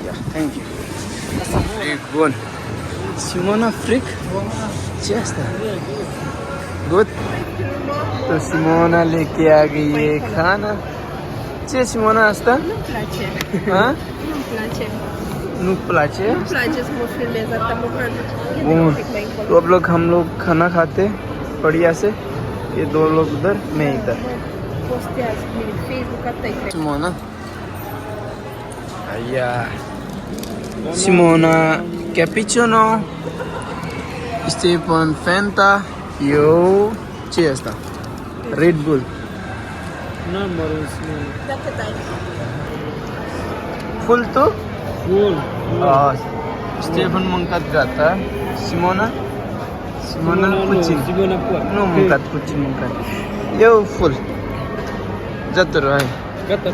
Yeah, thank you. Freak one. Simona Freak? Just good. तो Simona लेके आ गई है खाना. Ce Simona asta? Nu-mi place. Ha? Nu-mi place. Nu place? Nu-mi place să mă filmez atâta măcar. Bun. तो अब लोग हम लोग खाना खाते बढ़िया से. ये दो लोग उधर, मैं इधर. Postează pe Facebook atâta e. Simona. Aia. Simona Cappuccino. Stefan Fanta. Eu. Ce e asta? Red Bull. Dacă dai. Full tu? Full. Stefan mâncat gata. Simona? Simona puțin. Simona poate. Nu mâncat puțin mâncat. Eu full. Jaturu, hai. Gata.